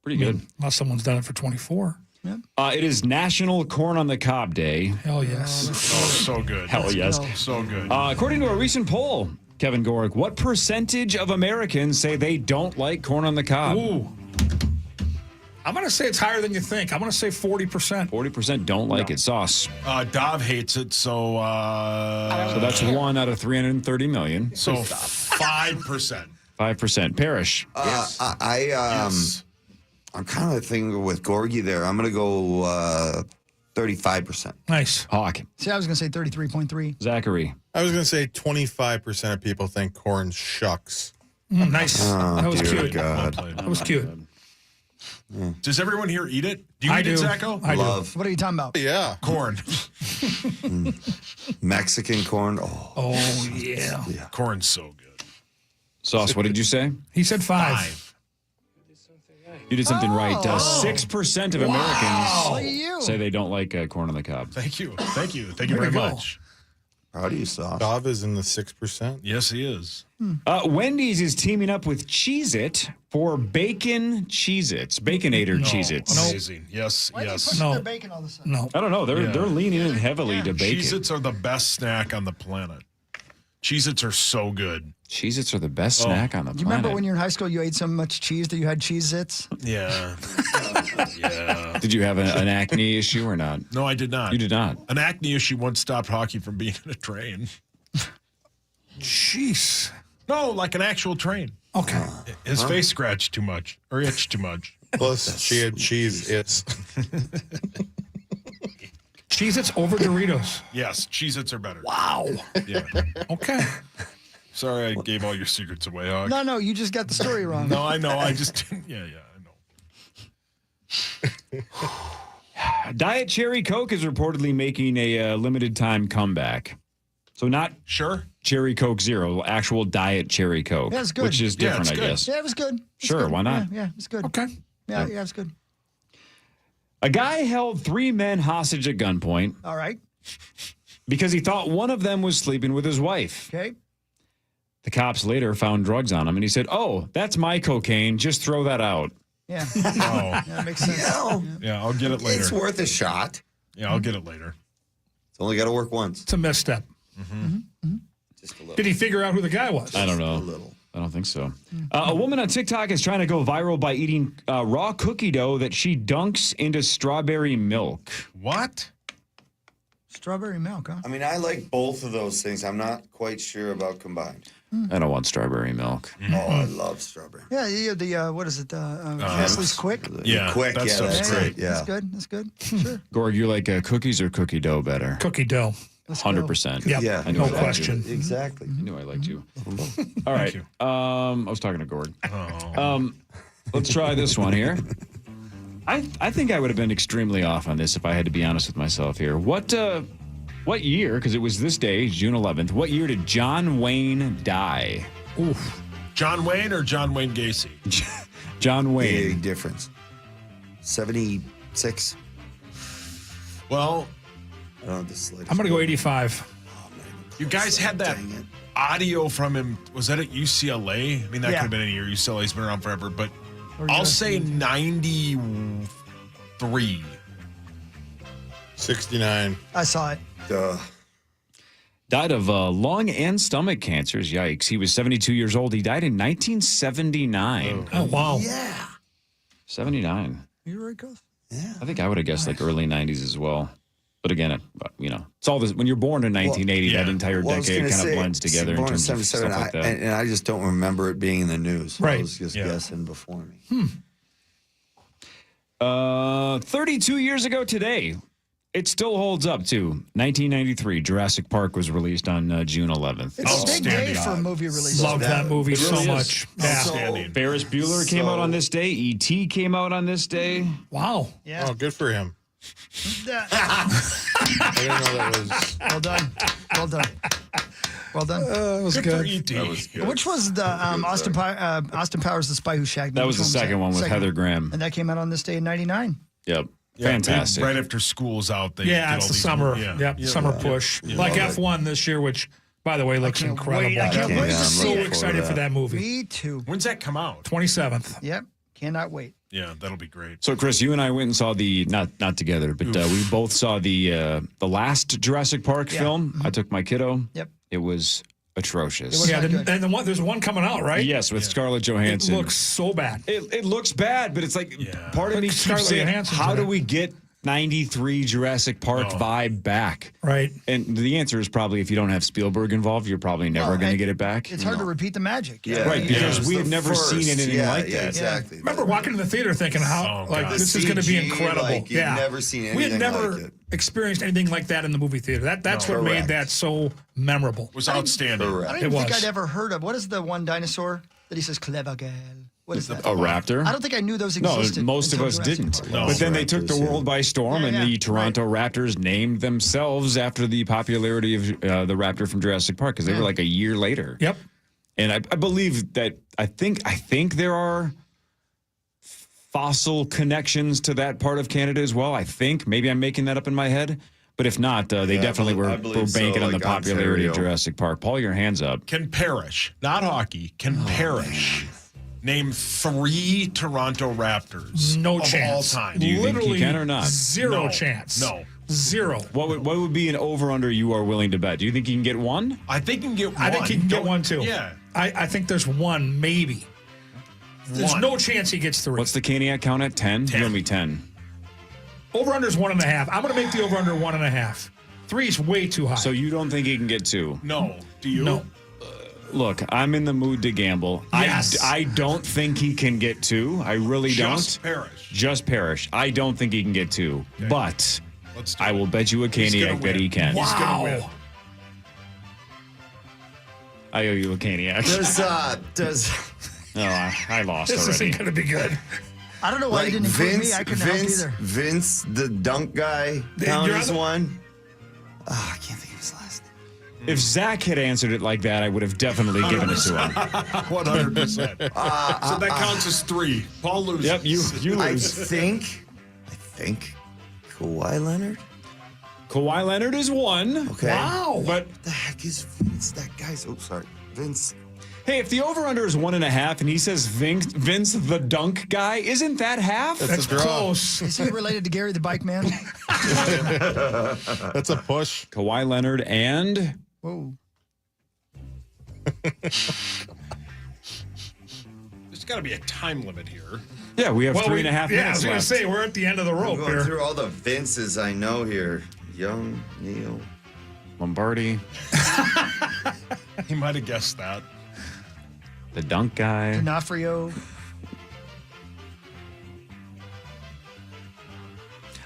Pretty good. Unless someone's done it for 24. It is National Corn on the Cob Day. Hell yes. Oh, so good. Hell yes. So good. According to a recent poll, Kevin Gorick, what percentage of Americans say they don't like corn on the cob? Ooh. I'm going to say it's higher than you think. I'm going to say 40%. 40% don't like it. Sauce. Dov hates it, so So that's 1 out of 330 million. so 5%. 5%. Parish. I'm kind of thinking with Gorgie there. I'm going to go 35%. Nice. Hawk. See, I was going to say 33.3. Zachary. I was going to say 25% of people think corn shucks. Nice. Oh, That was dear cute. God. That was cute. Does everyone here eat it? Do you I eat it, do. Zacho? I do. Love What are you talking about? Yeah. Corn. Mexican corn. Oh, Oh, yeah. Corn's so good. Sauce, what did you say? He said 5. You did something right. 6% of Look at Americans you. say they don't like corn on the cob. Thank you. Thank you. Thank you Way very to go. much. proud of you, Sauce. Dov is in the 6%. Yes, he is. Wendy's is teaming up with Cheez-It for Bacon Cheez-Its. Baconator Cheez-Its. Amazing. Yes, Why are they yes. pushing No. their bacon all of a sudden? No. I don't know. They're leaning in heavily to bacon. Cheez-Its are the best snack on the planet. Cheez-Its are so good. Cheez-Its are the best snack on the Do you planet. remember when you were in high school, you ate so much cheese that you had Cheez-Its? Yeah. Yeah. Did you have an acne issue or not? No, I did not. You did not. An acne issue once stopped hockey from being in a train. Jeez. No, like an actual train. Okay. His face scratched too much or itched too much. Plus, she had cheese. It's Cheez-Its over Doritos. Yes, Cheez-Its are better. Wow. Yeah. Okay. Sorry I gave all your secrets away, Hawk. No, you just got the story wrong. No, I know. I just, yeah, I know. Diet Cherry Coke is reportedly making a limited time comeback. So not Cherry Coke Zero, actual Diet Cherry Coke, Yeah, it's good. which is different, I guess. Yeah, it was good. It's Sure, good. why not? Yeah, it's good. Okay. Yeah, it's good. A guy held 3 men hostage at gunpoint All right. because he thought one of them was sleeping with his wife. Okay. The cops later found drugs on him, and he said, "Oh, that's my cocaine. Just throw that out." Yeah. Oh. Yeah, that makes sense. Yeah, I'll get it later. It's worth a shot. Yeah, I'll get it later. It's only got to work once. It's a misstep. Just a little. Did he figure out who the guy was? I don't know. A little. I don't think so. A woman on TikTok is trying to go viral by eating raw cookie dough that she dunks into strawberry milk. What? Strawberry milk, huh? I mean, I like both of those things. I'm not quite sure about combined. I don't want strawberry milk. Oh, I love strawberry. Yeah, the what is it? Nestle's Quick. Yeah, Quick. that Yeah, stuff's that's great. great. Yeah. That's good. That's good. Sure. Gorg, you like cookies or cookie dough better? Cookie dough. 100%. Yep. Yeah. I knew No I liked question. you. Exactly. I knew I liked you. All right. you. I was talking to Gord. Oh. Let's try this one here. I think I would have been extremely off on this if I had to be honest with myself here. What year, because it was this day, June 11th, what year did John Wayne die? Oof. John Wayne or John Wayne Gacy? John Wayne. Big difference. 76. Well, I don't know the slightest. I'm going to go 85. you guys had that Dang it. audio from him. Was that at UCLA? I mean, that Yeah. could have been any year. UCLA's been around forever, but Or I'll USC. say 93. 69. I saw it. Duh. Died of lung and stomach cancers. Yikes. He was 72 years old. He died in 1979. Oh, wow. Yeah. 79. You're right, Gus. Yeah. I think I would have guessed like early 90s as well. But again, it's all this. When you're born in 1980, that entire Well, I was decade gonna kind of say, blends together in born terms of 77, stuff like that. and I just don't remember it being in the news. Right. I was just guessing before me. 32 years ago today, it still holds up too. 1993, Jurassic Park was released on June 11th. It's a big day for a movie release. Love that movie It so really is. much. Yeah. Outstanding. Ferris Bueller came out on this day. E.T. came out on this day. Wow. Yeah. Oh, good for him. Yeah. I didn't know that was. Well done. Well done. Well done. That was Good good. for E.T. That was good. Which was the Austin Powers, The Spy Who Shagged Me? That was Which the one second one with Second Heather Graham. And that came out on this day in 99. Yep. Yeah, Fantastic. Right after school's out. They Yeah, did it's all the these summer. movies. Yep, summer push. Like F1 this year, which, by the way, looks can't incredible. wait. I can't wait to I'm see so it. excited for that movie. Me too. When's that come out? 27th. Yep. Cannot wait. Yeah, that'll be great. So, Chris, you and I went and saw the not together, but we both saw the last Jurassic Park film. I took my kiddo. Yep. It was atrocious. It was Yeah, not good. and there's one coming out, right? Yes, with Scarlett It Johansson. looks so bad. It looks bad, but it's like part of But me keeps Scarlett saying, Johansson's how in do it. we get 93 Jurassic Park vibe back? Right. And the answer is probably if you don't have Spielberg involved, you're probably never Well, going to and get it back. It's hard to repeat the magic. Yeah. Right, because It's we the had never first. seen anything like that. Exactly. Remember walking in the theater thinking how Oh, like God. this The is going to be CG, incredible. like, you've yeah, never seen we had anything never like it. experienced anything like that in the movie theater. That's what made Correct. that so memorable. It was outstanding. I Correct. don't even It think was. I'd ever heard of. What is the one dinosaur that he says, clever girl? What is that? A raptor? I don't think I knew those No, existed. most of until us Jurassic didn't. Park. No. But then they took the Raptors, world by storm, Yeah, and yeah. the Toronto Raptors named themselves after the popularity of the raptor from Jurassic Park because they were like a year later. Yep. And I believe that I think there are fossil connections to that part of Canada as well. I think maybe I'm making that up in my head, but if not, they Yeah, definitely I were believe so, banking on the like popularity of Ontario. Jurassic Park. Paul, your hands up. Can perish, not hockey, can perish. Name 3 Toronto Raptors No of chance. all time. Do you think Literally he can or not? Zero No. chance. No. Zero. What would be an over/under you are willing to bet? Do you think he can get one? I think he can get one. I think he can get Don't- one too. Yeah. I think there's one, maybe. There's One. no chance he gets 3. What's the Caniac count at 10? 10. Give me 10. Over-under is 1.5. I'm going to make the over-under 1.5. 3 is way too high. So you don't think he can get 2? No. Do you? No. Look, I'm in the mood to gamble. Yes. I don't think he can get 2. I really Just don't. perish. Just perish. I don't think he can get 2. But Let's do I will it. bet you a He's gonna Caniac that win. he can. He's gonna win. Wow. I owe you a Caniac. Does No, I lost This already. isn't going to be good. I don't know why like you didn't include Vince, me. I couldn't help Vince, either. Vince, the dunk guy, count you're as on the- one? Oh, I can't think of his last name. If Zach had answered it like that, I would have definitely given it to him. 100%. So that counts as 3. Paul loses. Yep, you I lose. think think Kawhi Leonard. Kawhi Leonard is one. Okay. Wow. But What the heck is Vince? That guy's. Oh, sorry, Vince. hey, if the over-under is 1.5 and he says Vince the dunk guy, isn't that half? That's close. Is he related to Gary the Bike Man? That's a push. Kawhi Leonard and Whoa. There's got to be a time limit here. yeah, we have 3.5 Yeah, I minutes was going to left. say, we're at the end of the I'm rope going here. through all the Vinces I know here. Young, Neil. Lombardi, He might have guessed that. the dunk guy. D'Onofrio.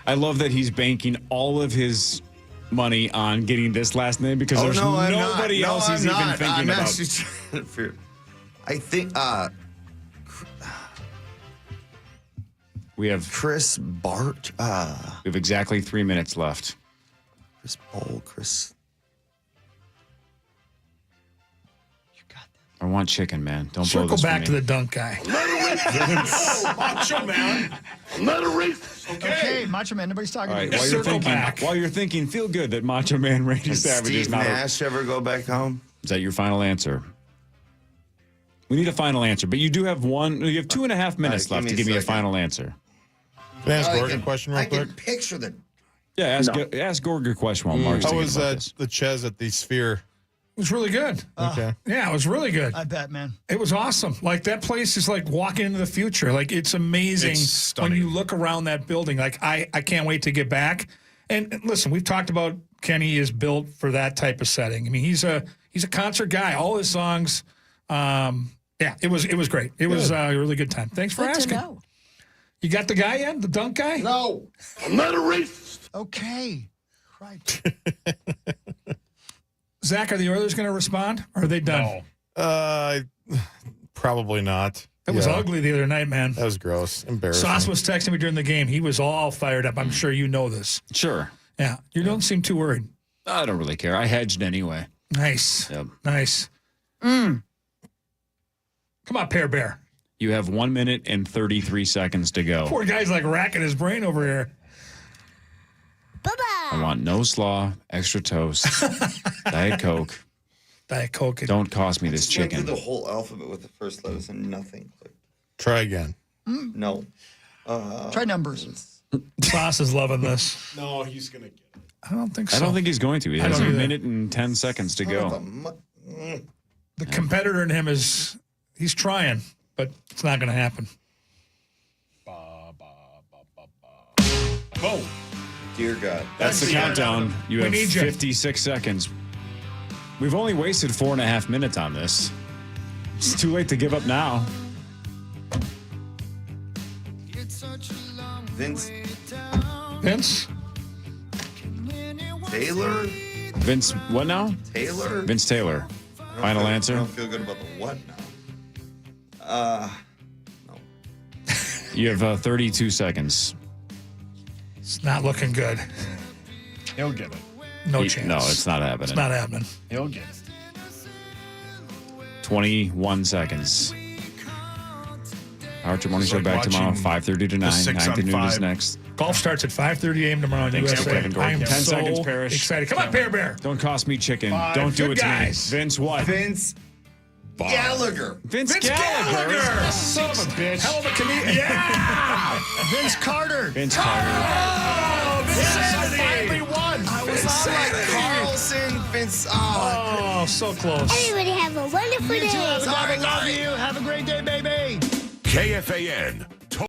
I love that he's banking all of his money on getting this last name because there's I'm not. nobody else No, he's I'm even not. thinking I'm about. actually trying to figure. I think We have Chris Bart. we have exactly 3 minutes left. Chris Paul. Chris. I want chicken, man. Don't blow Circle this back for to me. the dunk guy. Macho Man. Okay, Macho Man. Nobody's talking All right, to you. while you're thinking, feel good that Macho Man Randy Did Savage is Steve not. Nash ever go back home? Is that your final answer? We need a final answer, but you do have one. You have 2.5 minutes left to give me a final answer. Can I ask Gordon a question real I quick? can picture the. Yeah, ask Gorg a question while Mark's How thinking was about this. the Ches at the Sphere? It was really good. Okay. Yeah, it was really good. I bet, man. It was awesome. Like that place is like walking into the future. Like it's amazing It's stunning. when you look around that building. Like I can't wait to get back. And listen, we've talked about Kenny is built for that type of setting. I mean, he's a concert guy. All his songs. Yeah, it was great. It was a really good time. Thanks for asking. You got the guy yet? The dunk guy? No, I'm not a racist. Okay. Right. Zach, are the Oilers going to respond? Or are they done? No. Probably not. It was ugly the other night, man. That was gross. Embarrassing. Sauce was texting me during the game. He was all fired up. I'm sure you know this. Sure. Yeah. You don't seem too worried. I don't really care. I hedged anyway. Nice. Yep. Nice. Come on, Pear Bear. You have 1 minute and 33 seconds to go. Poor guy's like racking his brain over here. I want no slaw, extra toast, Diet Coke. Diet Coke. Don't cost me this Just went chicken. through the whole alphabet with the first letters and nothing clicked. Try again. No. Try numbers. Sauce is loving this. No, he's going to get it. I don't think so. I don't think he's going to. He I has a don't either. minute and 10 seconds to go. The competitor in him he's trying, but it's not going to happen. Boom. Dear God. That's the countdown. You have need you. 56 seconds. We've only wasted 4.5 minutes on this. It's too late to give up now. Vince Vince? Taylor? Vince, what now? Taylor? Vince Taylor. Final I answer? don't feel good about the what now. You have 32 seconds. It's not looking good. He'll get it. No chance. No, it's not happening. It's not happening. He'll get it. 21 seconds. Howard Morning It's Show like back tomorrow, watching 5:30 to 9. 6 9 to on noon is 5. next. Golf starts at 5:30 a.m. tomorrow in Thanks, USA. Kevin Gordon. I am 10 so seconds, Parrish. excited. Come on, Pear Bear. Don't cost me chicken. Five. Don't do Good it guys. to me. Vince what? Vince Gallagher. Vince Gallagher. Son of a bitch. Hell of a comedian. Yeah. Vince Carter. Vince Carter. Oh, Vince finally won. I was Vince on like Carlson. Vince. Oh, so close. Everybody have a wonderful You day. too. Have a love you. Have a great day, baby. KFAN